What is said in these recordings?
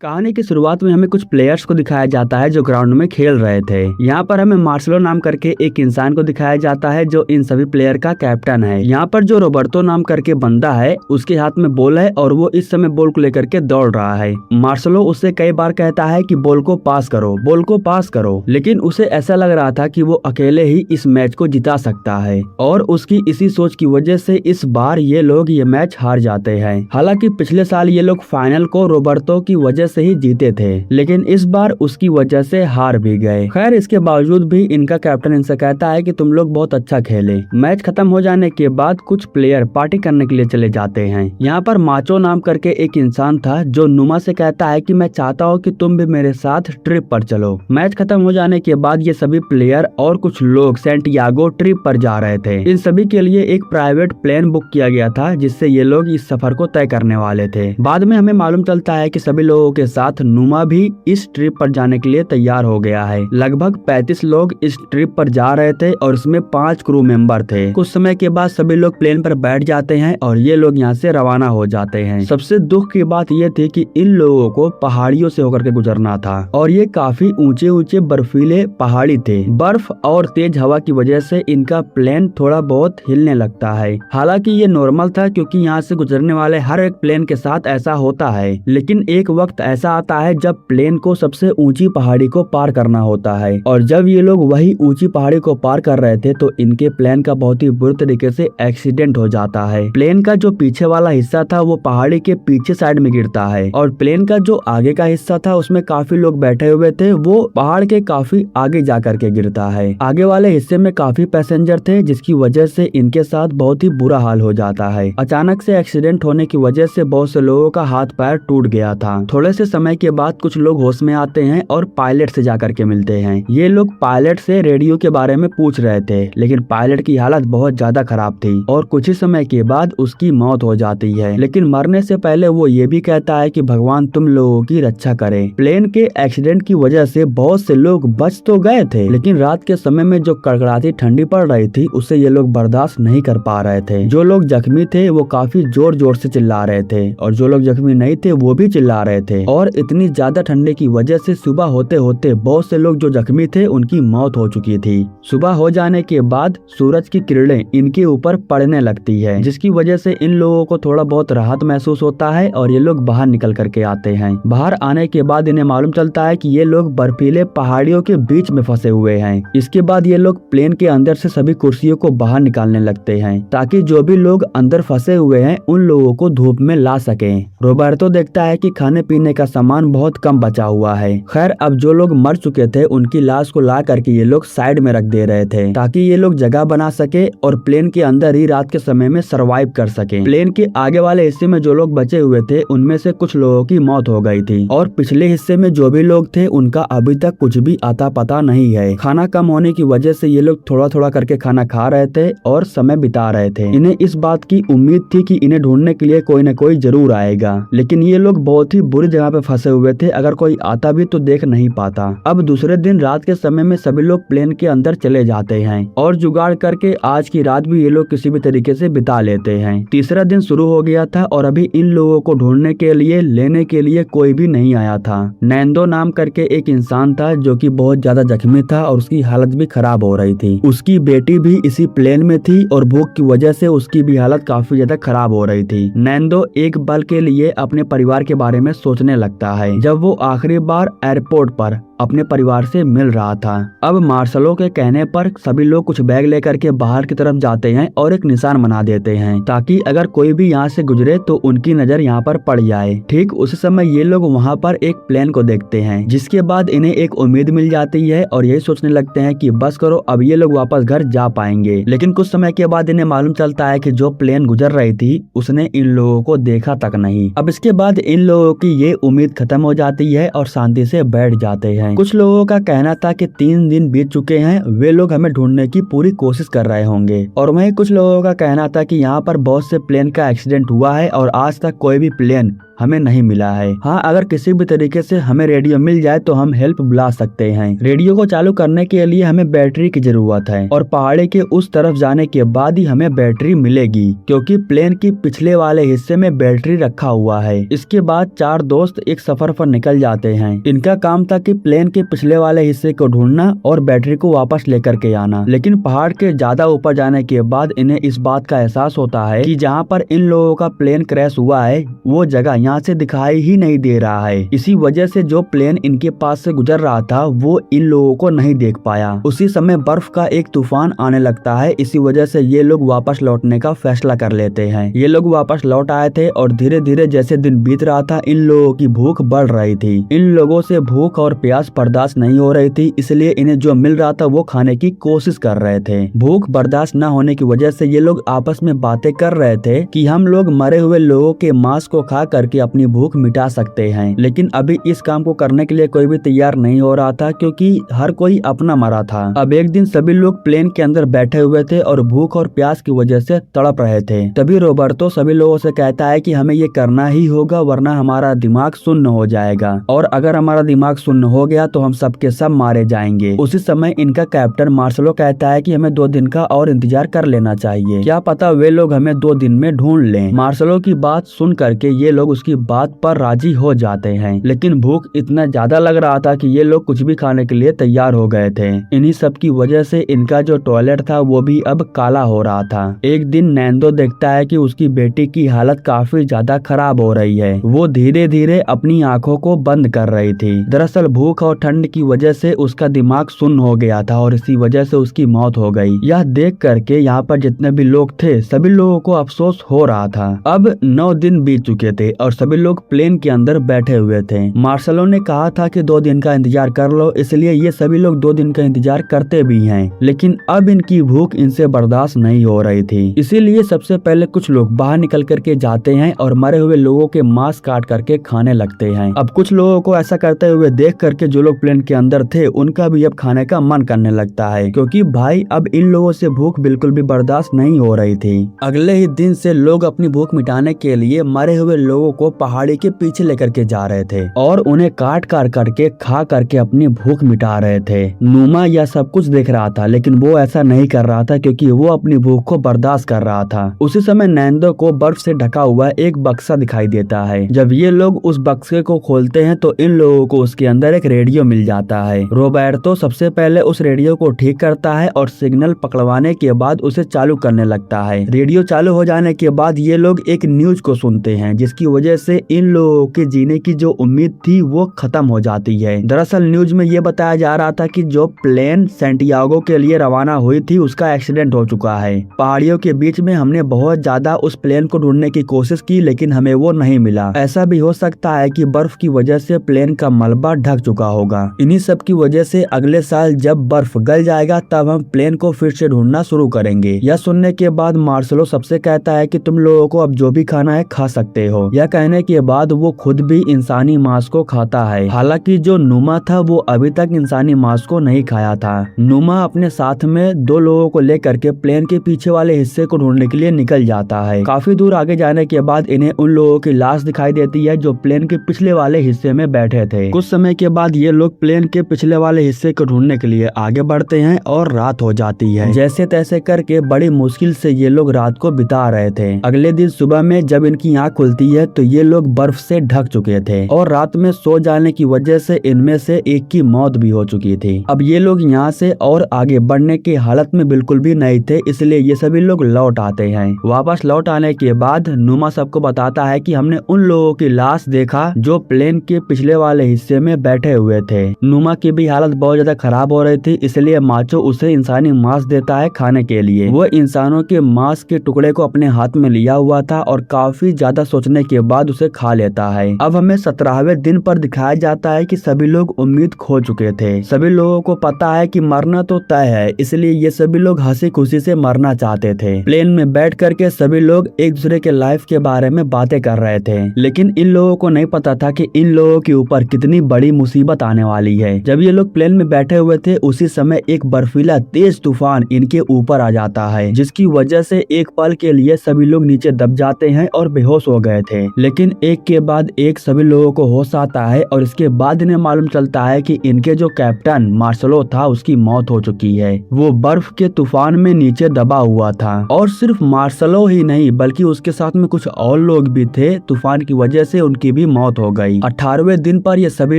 कहानी की शुरुआत में हमें कुछ प्लेयर्स को दिखाया जाता है जो ग्राउंड में खेल रहे थे। यहाँ पर हमें मार्सेलो नाम करके एक इंसान को दिखाया जाता है जो इन सभी प्लेयर का कैप्टन है। यहाँ पर जो रोबर्टो नाम करके बंदा है उसके हाथ में बॉल है और वो इस समय बॉल को लेकर के दौड़ रहा है। मार्सेलो उससे कई बार कहता है कि बॉल को पास करो, बॉल को पास करो, लेकिन उसे ऐसा लग रहा था कि वो अकेले ही इस मैच को जिता सकता है और उसकी इसी सोच की वजह से इस बार ये लोग ये मैच हार जाते हैं। हालांकि पिछले साल ये लोग फाइनल को रोबर्टो की वजह से ही जीते थे, लेकिन इस बार उसकी वजह से हार भी गए। खैर इसके बावजूद भी इनका कैप्टन इनसे कहता है कि तुम लोग बहुत अच्छा खेले। मैच खत्म हो जाने के बाद कुछ प्लेयर पार्टी करने के लिए चले जाते हैं। यहाँ पर माचो नाम करके एक इंसान था जो नुमा से कहता है कि मैं चाहता हूँ कि तुम भी मेरे साथ ट्रिप पर चलो। मैच खत्म हो जाने के बाद ये सभी प्लेयर और कुछ लोग सैंटियागो ट्रिप पर जा रहे थे। इन सभी के लिए एक प्राइवेट प्लेन बुक किया गया था जिससे ये लोग इस सफर को तय करने वाले थे। बाद में हमें मालूम चलता है कि सभी लोगों के साथ नुमा भी इस ट्रिप पर जाने के लिए तैयार हो गया है। लगभग 35 लोग इस ट्रिप पर जा रहे थे और इसमें 5 क्रू मेंबर थे। कुछ समय के बाद सभी लोग प्लेन पर बैठ जाते हैं और ये लोग यहाँ से रवाना हो जाते हैं। सबसे दुख की बात ये थी कि इन लोगों को पहाड़ियों से होकर के गुजरना था और ये काफी ऊंचे ऊंचे बर्फीले पहाड़ी थे। बर्फ और तेज हवा की वजह से इनका प्लेन थोड़ा बहुत हिलने लगता है। हालांकि ये नॉर्मल था क्योंकि यहाँ से गुजरने वाले हर एक प्लेन के साथ ऐसा होता है, लेकिन एक वक्त ऐसा आता है जब प्लेन को सबसे ऊंची पहाड़ी को पार करना होता है और जब ये लोग वही ऊंची पहाड़ी को पार कर रहे थे तो इनके प्लेन का बहुत ही बुरी तरीके से एक्सीडेंट हो जाता है। प्लेन का जो पीछे वाला हिस्सा था वो पहाड़ी के पीछे साइड में गिरता है और प्लेन का जो आगे का हिस्सा था उसमें काफी लोग बैठे हुए थे, वो पहाड़ के काफी आगे जा करके गिरता है। आगे वाले हिस्से में काफी पैसेंजर थे जिसकी वजह से इनके साथ बहुत ही बुरा हाल हो जाता है। अचानक से एक्सीडेंट होने की वजह से बहुत से लोगों का हाथ पैर टूट गया था। थोड़े से समय के बाद कुछ लोग होश में आते हैं और पायलट से जाकर के मिलते हैं। ये लोग पायलट से रेडियो के बारे में पूछ रहे थे, लेकिन पायलट की हालत बहुत ज्यादा खराब थी और कुछ ही समय के बाद उसकी मौत हो जाती है। लेकिन मरने से पहले वो ये भी कहता है कि भगवान तुम लोगों की रक्षा करे। प्लेन के एक्सीडेंट की वजह से बहुत से लोग बच तो गए थे, लेकिन रात के समय में जो कड़कड़ाती ठंडी पड़ रही थी उससे ये लोग बर्दाश्त नहीं कर पा रहे थे। जो लोग जख्मी थे वो काफी जोर जोर से चिल्ला रहे थे और जो लोग जख्मी नहीं थे वो भी चिल्ला रहे थे और इतनी ज्यादा ठंडे की वजह से सुबह होते होते बहुत से लोग जो जख्मी थे उनकी मौत हो चुकी थी। सुबह हो जाने के बाद सूरज की किरणें इनके ऊपर पड़ने लगती है जिसकी वजह से इन लोगों को थोड़ा बहुत राहत महसूस होता है और ये लोग बाहर निकल करके आते हैं। बाहर आने के बाद इन्हें मालूम चलता है कि ये लोग बर्फीले पहाड़ियों के बीच में फंसे हुए हैं। इसके बाद ये लोग प्लेन के अंदर से सभी कुर्सियों को बाहर निकालने लगते हैं ताकि जो भी लोग अंदर फंसे हुए हैं उन लोगों को धूप में ला सके। रोबर्टो देखता है कि खाने पीने का सामान बहुत कम बचा हुआ है। खैर अब जो लोग मर चुके थे उनकी लाश को ला करके ये लोग साइड में रख दे रहे थे ताकि ये लोग जगह बना सके और प्लेन के अंदर ही रात के समय में सरवाइव कर सके। प्लेन के आगे वाले हिस्से में जो लोग बचे हुए थे उनमें से कुछ लोगों की मौत हो गई थी और पिछले हिस्से में जो भी लोग थे उनका अभी तक कुछ भी आता पता नहीं है। खाना कम होने की वजह से ये लोग थोड़ा थोड़ा करके खाना खा रहे थे और समय बिता रहे थे। इन्हें इस बात की उम्मीद थी कि इन्हें ढूंढने के लिए कोई न कोई जरूर आएगा, लेकिन ये लोग बहुत ही बुरी जगह पे फंसे हुए थे, अगर कोई आता भी तो देख नहीं पाता। अब दूसरे दिन रात के समय में सभी लोग प्लेन के अंदर चले जाते हैं और जुगाड़ करके आज की रात भी ये लोग किसी भी तरीके से बिता लेते हैं। तीसरा दिन शुरू हो गया था और अभी इन लोगों को ढूंढने के लिए लेने के लिए कोई भी नहीं आया था। नैंदो नाम करके एक इंसान था जो कि बहुत ज्यादा जख्मी था और उसकी हालत भी खराब हो रही थी। उसकी बेटी भी इसी प्लेन में थी और भूख की वजह से उसकी भी हालत काफी ज्यादा खराब हो रही थी। नैंदो एक पल के लिए अपने परिवार के बारे में सोचने लगता है जब वो आखिरी बार एयरपोर्ट पर अपने परिवार से मिल रहा था। अब मार्सेलो के कहने पर सभी लोग कुछ बैग लेकर के बाहर की तरफ जाते हैं और एक निशान बना देते हैं ताकि अगर कोई भी यहाँ से गुजरे तो उनकी नजर यहाँ पर पड़ जाए। ठीक उसी समय ये लोग वहाँ पर एक प्लेन को देखते हैं जिसके बाद इन्हें एक उम्मीद मिल जाती है और यही सोचने लगते हैं कि बस करो अब ये लोग वापस घर जा पाएंगे। लेकिन कुछ समय के बाद इन्हें मालूम चलता है कि जो प्लेन गुजर रही थी उसने इन लोगों को देखा तक नहीं। अब इसके बाद इन लोगों की ये उम्मीद खत्म हो जाती है और शांति से बैठ जाते हैं। कुछ लोगों का कहना था कि 3 दिन बीत चुके हैं, वे लोग हमें ढूंढने की पूरी कोशिश कर रहे होंगे और वहीं कुछ लोगों का कहना था कि यहाँ पर बहुत से प्लेन का एक्सीडेंट हुआ है और आज तक कोई भी प्लेन हमें नहीं मिला है। हाँ, अगर किसी भी तरीके से हमें रेडियो मिल जाए तो हम हेल्प बुला सकते हैं। रेडियो को चालू करने के लिए हमें बैटरी की जरूरत है और पहाड़ी के उस तरफ जाने के बाद ही हमें बैटरी मिलेगी, क्योंकि प्लेन की पिछले वाले हिस्से में बैटरी रखा हुआ है। इसके बाद 4 दोस्त एक सफर पर निकल जाते हैं। इनका काम था कि प्लेन के पिछले वाले हिस्से को ढूंढना और बैटरी को वापस लेकर के आना। लेकिन पहाड़ के ज्यादा ऊपर जाने के बाद इन्हें इस बात का एहसास होता है कि जहाँ पर इन लोगों का प्लेन क्रैश हुआ है वो जगह यहाँ से दिखाई ही नहीं दे रहा है। इसी वजह से जो प्लेन इनके पास से गुजर रहा था वो इन लोगों को नहीं देख पाया। उसी समय बर्फ का एक तूफान आने लगता है। इसी वजह से ये लोग वापस लौटने का फैसला कर लेते हैं। ये लोग वापस लौट आए थे और धीरे धीरे जैसे दिन बीत रहा था इन लोगों की भूख बढ़ रही थी। इन लोगों से भूख और प्यास बर्दाश्त नहीं हो रही थी, इसलिए इन्हें जो मिल रहा था वो खाने की कोशिश कर रहे थे। भूख बर्दाश्त न होने की वजह से ये लोग आपस में बातें कर रहे थे कि हम लोग मरे हुए लोगों के मांस को खा करके अपनी भूख मिटा सकते हैं। लेकिन अभी इस काम को करने के लिए कोई भी तैयार नहीं हो रहा था, क्योंकि हर कोई अपना मरा था। अब एक दिन सभी लोग प्लेन के अंदर बैठे हुए थे और भूख और प्यास की वजह से तड़प रहे थे। तभी रोबर्टो सभी लोगों से कहता है कि हमें ये करना ही होगा, वरना हमारा दिमाग सुन्न हो जाएगा, और अगर हमारा दिमाग सुन्न हो गया तो हम सबके सब मारे जाएंगे। उसी समय इनका कैप्टन मार्शलो कहता है कि हमें 2 दिन का और इंतजार कर लेना चाहिए, क्या पता वे लोग हमें 2 दिन में ढूंढ लें। मार्शलो की बात सुन करके ये लोग उसकी बात पर राजी हो जाते हैं, लेकिन भूख इतना ज्यादा लग रहा था कि ये लोग कुछ भी खाने के लिए तैयार हो गए थे। इन्हीं सब की वजह से इनका जो टॉयलेट था वो भी अब काला हो रहा था। एक दिन नैंदो देखता है कि उसकी बेटी की हालत काफी ज्यादा खराब हो रही है। वो धीरे धीरे अपनी आंखों को बंद कर रही थी। दरअसल भूख और ठंड की वजह से उसका दिमाग सुन्न हो गया था और इसी वजह से उसकी मौत हो गई। यह देख करके यहाँ पर जितने भी लोग थे सभी लोगों को अफसोस हो रहा था। अब 9 दिन बीत चुके थे और सभी लोग प्लेन के अंदर बैठे हुए थे। मार्शलो ने कहा था कि 2 दिन का इंतजार कर लो, इसलिए ये सभी लोग 2 दिन का इंतजार करते भी हैं। लेकिन अब इनकी भूख इनसे बर्दाश्त नहीं हो रही थी, इसीलिए सबसे पहले कुछ लोग बाहर निकल करके जाते हैं और मरे हुए लोगों के मांस काट करके खाने लगते हैं। अब कुछ लोगों को ऐसा करते हुए देख करके जो लोग प्लेन के अंदर थे उनका भी अब खाने का मन करने लगता है, क्योंकि भाई अब इन लोगों से भूख बिल्कुल भी बर्दाश्त नहीं हो रही थी। अगले ही दिन से लोग अपनी भूख मिटाने के लिए मरे हुए लोगों को पहाड़ी के पीछे लेकर के जा रहे थे और उन्हें काट काट करके खा करके अपनी भूख मिटा रहे थे। नूमा यह सब कुछ देख रहा था, लेकिन वो ऐसा नहीं कर रहा था क्योंकि वो अपनी भूख को बर्दाश्त कर रहा था। उसी समय नैंदो को बर्फ से ढका हुआ एक बक्सा दिखाई देता है। जब ये लोग उस बक्से को खोलते हैं तो इन लोगों को उसके अंदर एक रेडियो मिल जाता है। रोबर्टो सबसे पहले उस रेडियो को ठीक करता है और सिग्नल पकड़वाने के बाद उसे चालू करने लगता है। रेडियो चालू हो जाने के बाद ये लोग एक न्यूज को सुनते हैं, जिसकी वजह से इन लोगों के जीने की जो उम्मीद थी वो खत्म हो जाती है। दरअसल न्यूज में ये बताया जा रहा था कि जो प्लेन सैंटियागो के लिए रवाना हुई थी उसका एक्सीडेंट हो चुका है। पहाड़ियों के बीच में हमने बहुत ज्यादा उस प्लेन को ढूंढने की कोशिश की, लेकिन हमें वो नहीं मिला। ऐसा भी हो सकता है कि बर्फ की वजह से प्लेन का मलबा ढक चुका होगा। इन्हीं सब की वजह से अगले साल जब बर्फ गल जाएगा तब हम प्लेन को फिर से ढूंढना शुरू करेंगे। यह सुनने के बाद मार्शलो सबसे कहता है कि तुम लोगों को अब जो भी खाना है खा सकते हो। यह कहने के बाद वो खुद भी इंसानी मांस को खाता है। हालांकि जो नुमा था वो अभी तक इंसानी मांस को नहीं खाया था। नुमा अपने साथ में 2 लोगों को लेकर के प्लेन के पीछे वाले हिस्से को ढूंढने के लिए निकल जाता है। काफी दूर आगे जाने के बाद इन्हें उन लोगों की लाश दिखाई देती है जो प्लेन के पिछले वाले हिस्से में बैठे थे। कुछ समय के बाद ये लोग प्लेन के पिछले वाले हिस्से को ढूंढने के लिए आगे बढ़ते हैं और रात हो जाती है। जैसे तैसे करके बड़ी मुश्किल से ये लोग रात को बिता रहे थे। अगले दिन सुबह में जब इनकी आँख खुलती है तो ये लोग बर्फ से ढक चुके थे और रात में सो जाने की वजह से इनमें से एक की मौत भी हो चुकी थी। अब ये लोग यहाँ से और आगे बढ़ने की हालत में बिल्कुल भी नहीं थे, इसलिए ये सभी लोग लौट आते हैं। वापस लौट आने के बाद नुमा सबको बताता है कि हमने उन लोगों की लाश देखा जो प्लेन के पिछले वाले हिस्से में बैठे हुए थे। नुमा की भी हालत बहुत ज्यादा खराब हो रही थी, इसलिए माचो उसे इंसानी मांस देता है खाने के लिए। वो इंसानों के मांस के टुकड़े को अपने हाथ में लिया हुआ था और काफी ज्यादा सोचने के बाद उसे खा लेता है। अब हमें 17वें दिन पर दिखाया जाता है कि सभी लोग उम्मीद खो चुके थे। सभी लोगों को पता है कि मरना तो तय है, इसलिए ये सभी लोग हंसी खुशी से मरना चाहते थे। प्लेन में बैठ करके सभी लोग एक दूसरे के लाइफ के बारे में बातें कर रहे थे, लेकिन इन लोगों को नहीं पता था कि इन लोगों के ऊपर कितनी बड़ी मुसीबत आने वाली है। जब ये लोग प्लेन में बैठे हुए थे उसी समय एक बर्फीला तेज तूफान इनके ऊपर आ जाता है, जिसकी वजह से एक पल के लिए सभी लोग नीचे दब जाते हैं और बेहोश हो गए थे। लेकिन एक के बाद एक सभी लोगों को होश आता है और इसके बाद इन्हें मालूम चलता है कि इनके जो कैप्टन मार्शलो था उसकी मौत हो चुकी है। वो बर्फ के तूफान में नीचे दबा हुआ था और सिर्फ मार्शलो ही नहीं बल्कि उसके साथ में कुछ और लोग भी थे। तूफान की वजह से उनकी भी मौत हो गई। 18वें दिन पर ये सभी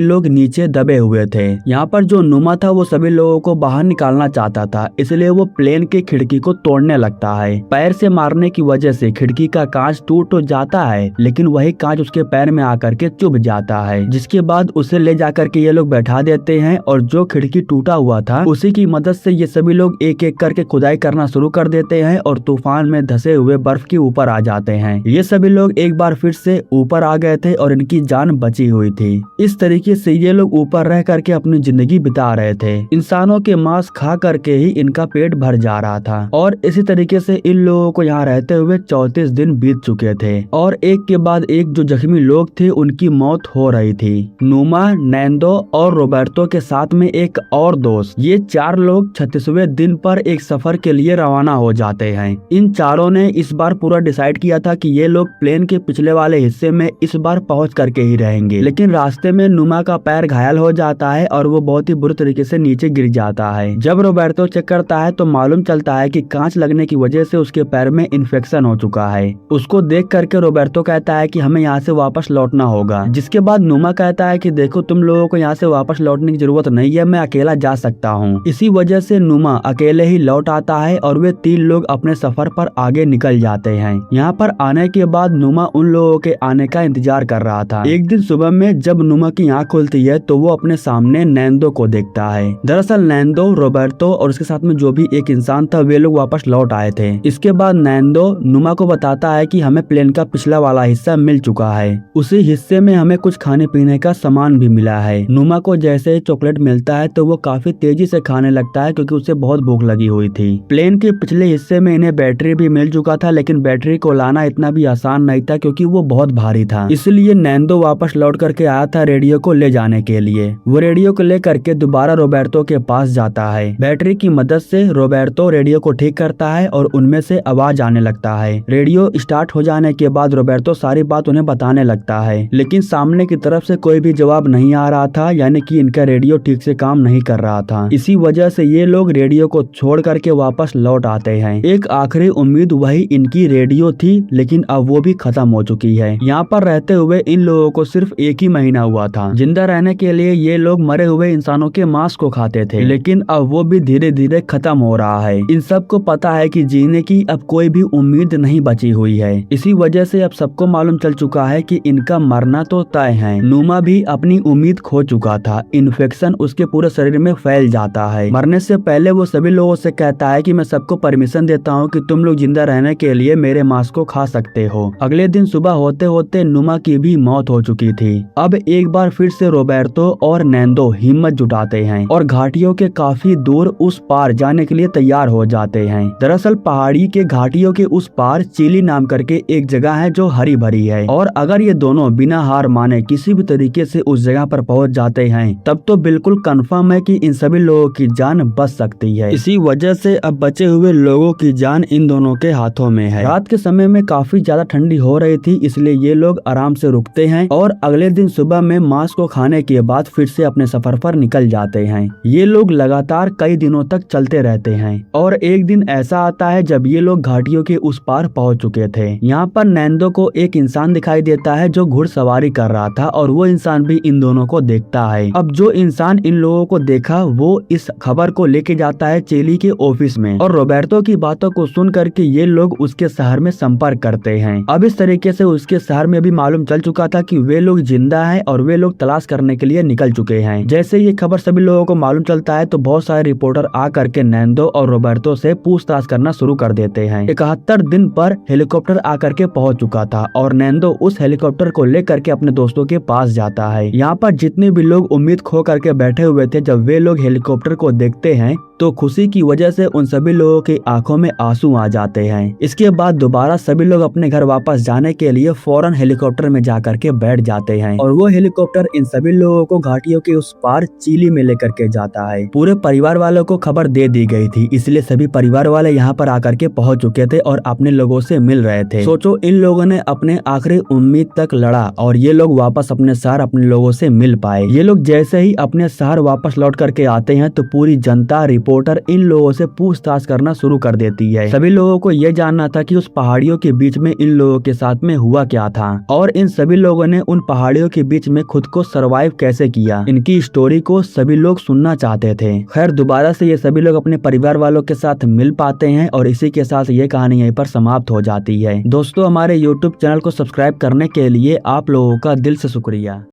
लोग नीचे दबे हुए थे। यहाँ पर जो नुमा था वो सभी लोगों को बाहर निकालना चाहता था, इसलिए वो प्लेन की खिड़की को तोड़ने लगता है। पैर से मारने की वजह से खिड़की का कांच टूट तो जाता है, लेकिन वही कांच उसके पैर में आकर के चुभ जाता है, जिसके बाद उसे ले जाकर के ये लोग बैठा देते हैं और जो खिड़की टूटा हुआ था उसी की मदद से ये सभी लोग एक एक करके खुदाई करना शुरू कर देते हैं और तूफान में धसे हुए बर्फ के ऊपर आ जाते हैं। ये सभी लोग एक बार फिर से ऊपर आ गए थे और इनकी जान बची हुई थी। इस तरीके से ये लोग ऊपर रह करके अपनी जिंदगी बिता रहे थे। इंसानों के मांस खा करके ही इनका पेट भर जा रहा था और इसी तरीके से इन लोगों को यहाँ रहते हुए 34 दिन बीत चुके थे और एक के बाद एक जो जख्मी लोग थे उनकी मौत हो रही थी। नुमा, नैंदो और रोबर्टो के साथ में एक और दोस्त, ये 4 लोग 36वें दिन पर एक सफर के लिए रवाना हो जाते हैं। इन चारों ने इस बार पूरा डिसाइड किया था कि ये लोग प्लेन के पिछले वाले हिस्से में इस बार पहुंच करके ही रहेंगे, लेकिन रास्ते में नुमा का पैर घायल हो जाता है और वो बहुत ही बुरी तरीके से नीचे गिर जाता है। जब रोबर्टो चेक करता है तो मालूम चलता है कि कांच लगने की वजह से उसके पैर में इन्फेक्शन हो चुका है। उसको देख करके रोबर्टो कहता है कि हमें यहाँ से वापस लौटना होगा, जिसके बाद नुमा कहता है कि देखो तुम लोगों को यहाँ से वापस लौटने की जरूरत नहीं है, मैं अकेला जा सकता हूँ। इसी वजह से नुमा अकेले ही लौट आता है और वे 3 लोग अपने सफर पर आगे निकल जाते हैं। यहाँ पर आने के बाद नुमा उन लोगों के आने का इंतजार कर रहा था। एक दिन सुबह में जब नुमा की आँख खुलती है तो वो अपने सामने नैंदो को देखता है। दरअसल नैंदो, रोबर्टो और उसके साथ में जो भी एक इंसान था वे लोग वापस लौट आए थे। इसके बाद नैंदो नुमा को बताता है कि हमें प्लेन का पिछला वाला हिस्सा मिल चुका है, उसी हिस्से में हमें कुछ खाने पीने का सामान भी मिला है। नुमा को जैसे ही चॉकलेट मिलता है तो वो काफी तेजी से खाने लगता है क्योंकि उसे बहुत भूख लगी हुई थी। प्लेन के पिछले हिस्से में इन्हें बैटरी भी मिल चुका था, लेकिन बैटरी को लाना इतना भी आसान नहीं था क्योंकि वो बहुत भारी था। इसलिए नैंदो वापस लौट करके आया था रेडियो को ले जाने के लिए। वो रेडियो को ले करके दोबारा रोबर्टो के पास जाता है। बैटरी की मदद से रोबर्टो रेडियो को ठीक करता है और उनमें से आवाज आने लगता है। रेडियो स्टार्ट हो जाने के बाद रोबर्टो सारी बात उन्हें बताने लगता है, लेकिन सामने की तरफ से कोई भी जवाब नहीं आ रहा था, यानी कि इनका रेडियो ठीक से काम नहीं कर रहा था। इसी वजह से ये लोग रेडियो को छोड़ करके वापस लौट आते हैं। एक आखिरी उम्मीद वही इनकी रेडियो थी, लेकिन अब वो भी खत्म हो चुकी है। यहाँ पर रहते हुए इन लोगों को सिर्फ 1 ही महीना हुआ था। जिंदा रहने के लिए ये लोग मरे हुए इंसानों के मांस को खाते थे, लेकिन अब वो भी धीरे धीरे खत्म हो रहा है। इन सबको पता है कि जीने की अब कोई भी उम्मीद नहीं बची हुई है। इसी वजह से अब सबको मालूम चल चुका है कि इनका मरना तो तय है। नुमा भी अपनी उम्मीद खो चुका था। इन्फेक्शन उसके पूरे शरीर में फैल जाता है। मरने से पहले वो सभी लोगों से कहता है कि मैं सबको परमिशन देता हूँ कि तुम लोग जिंदा रहने के लिए मेरे मांस को खा सकते हो। अगले दिन सुबह होते होते नुमा की भी मौत हो चुकी थी। अब एक बार फिर से रोबर्टो और नैंदो हिम्मत जुटाते हैं और घाटियों के काफी दूर उस पार जाने के लिए तैयार हो जाते हैं। दरअसल पहाड़ी के घाटियों के उस पार चिली नाम करके एक जगह है जो हरी भरी है, और अगर ये दोनों बिना हार माने किसी भी तरीके से उस जगह पर पहुंच जाते हैं तब तो बिल्कुल कंफर्म है कि इन सभी लोगों की जान बच सकती है। इसी वजह से अब बचे हुए लोगों की जान इन दोनों के हाथों में है। रात के समय में काफी ज्यादा ठंडी हो रही थी, इसलिए ये लोग आराम से रुकते हैं और अगले दिन सुबह में मांस को खाने के बाद फिर से अपने सफर पर निकल जाते हैं। ये लोग लगातार कई दिनों तक चलते रहते हैं और एक दिन ऐसा आता है जब ये लोग घाटियों के उस पार पहुंच चुके थे। यहाँ पर नैंदो को एक इंसान दिखाई देता है जो घुड़सवारी कर रहा था और वो इंसान भी इन दोनों को देखता है। अब जो इंसान इन लोगों को देखा वो इस खबर को लेके जाता है चेली के ऑफिस में और रोबर्टो की बातों को सुन करके ये लोग उसके शहर में संपर्क करते हैं। अब इस तरीके से उसके शहर में भी मालूम चल चुका था कि वे लोग जिंदा हैं और वे लोग तलाश करने के लिए निकल चुके हैं। जैसे ये खबर सभी लोगों को मालूम चलता है तो बहुत सारे रिपोर्टर आ करके नैंदो और रोबर्टो से पूछताछ करना शुरू कर देते हैं। 71 दिन पर हेलीकॉप्टर आकर के पहुंच चुका था और नैंदो उस हेलीकॉप्टर को लेकर के अपने दोस्तों के पास जाता है। यहाँ पर जितने भी लोग उम्मीद खो करके बैठे हुए थे, जब वे लोग हेलीकॉप्टर को देखते हैं तो खुशी की वजह से उन सभी लोगों की आंखों में आंसू आ जाते हैं। इसके बाद दोबारा सभी लोग अपने घर वापस जाने के लिए फौरन हेलीकॉप्टर में जाकर के बैठ जाते हैं और वो हेलीकॉप्टर इन सभी लोगों को घाटियों के उस पार चिली में लेकर के जाता है। पूरे परिवार वालों को खबर दे दी गई थी, इसलिए सभी परिवार वाले यहाँ पर आकर के पहुंच चुके थे और अपने लोगों से मिल रहे थे। सोचो इन लोगों ने अपने आखिरी उम्मीद तक लड़ा और ये लोग वापस अपने शहर अपने लोगों से मिल पाए। ये लोग जैसे ही अपने शहर वापस लौट करके आते हैं तो पूरी जनता रिपोर्टर इन लोगों से पूछताछ करना शुरू कर देती है। सभी लोगों को ये जानना था कि उस पहाड़ियों के बीच में इन लोगों के साथ में हुआ क्या था और इन सभी लोगों ने उन पहाड़ियों के बीच में खुद को सरवाइव कैसे किया। इनकी स्टोरी को सभी लोग सुनना चाहते थे। खैर दोबारा से ये सभी लोग अपने परिवार वालों के साथ मिल पाते हैं और इसी के साथ ये कहानी यहीं पर समाप्त हो जाती है। दोस्तों हमारे YouTube चैनल को सब्सक्राइब करने के लिए आप लोगों का दिल से शुक्रिया।